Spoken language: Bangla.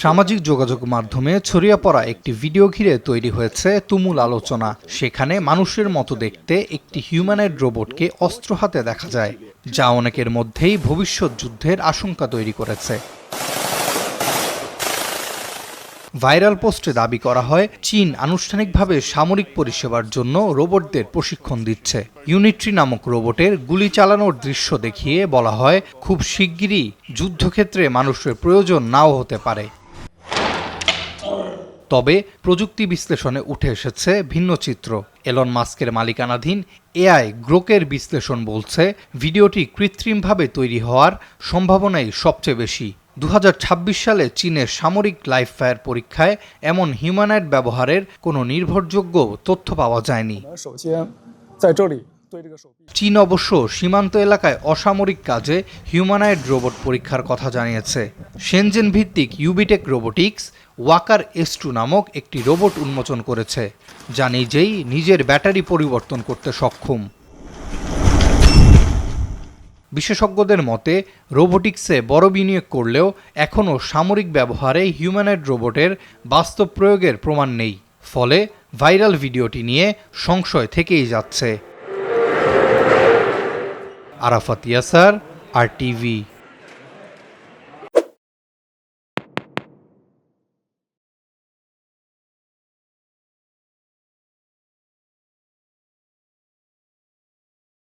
সামাজিক যোগাযোগ মাধ্যমে ছড়িয়ে পড়া একটি ভিডিও ঘিরে তৈরি হয়েছে তুমুল আলোচনা। সেখানে মানুষের মতো দেখতে একটি হিউম্যানয়েড রোবটকে অস্ত্র হাতে দেখা যায়, যা অনেকের মধ্যেই ভবিষ্যৎ যুদ্ধের আশঙ্কা তৈরি করেছে। ভাইরাল পোস্টে দাবি করা হয়, চীন আনুষ্ঠানিকভাবে সামরিক পরিষেবার জন্য রোবটদের প্রশিক্ষণ দিচ্ছে। ইউনিট্রি নামক রোবটের গুলি চালানোর দৃশ্য দেখিয়ে বলা হয়, খুব শিগগিরই যুদ্ধক্ষেত্রে মানুষের প্রয়োজন নাও হতে পারে। তবে প্রযুক্তি বিশ্লেষণে উঠে এসেছে ভিন্ন চিত্র। এলন মাস্কের মালিকানাধীন এআই গ্রোকের বিশ্লেষণ বলছে, ভিডিওটি কৃত্রিমভাবে তৈরি হওয়ার সম্ভাবনাই সবচেয়ে বেশি। 2026 সালে চীনের সামরিক লাইভ ফায়ার পরীক্ষায় এমন হিউম্যানয়েড ব্যবহারের কোনো নির্ভরযোগ্য তথ্য পাওয়া যায়নি। চীন অবশ্য সীমান্ত এলাকায় অসামরিক কাজে হিউম্যানয়েড রোবট পরীক্ষার কথা জানিয়েছে। শেনজেন ভিত্তিক ইউবিটেক রোবোটিক্স ওয়াকার S2 নামক একটি রোবট উন্মোচন করেছে, যা নিজের ব্যাটারি পরিবর্তন করতে সক্ষম। বিশেষজ্ঞদের মতে, রোবোটিক্সে বড় বিনিয়োগ করলেও এখনও সামরিক ব্যবহারে হিউম্যানয়েড রোবটের বাস্তব প্রয়োগের প্রমাণ নেই। ফলে ভাইরাল ভিডিওটি নিয়ে সংশয় থেকেই যাচ্ছে। আরাফাত ইয়াসার, RTV।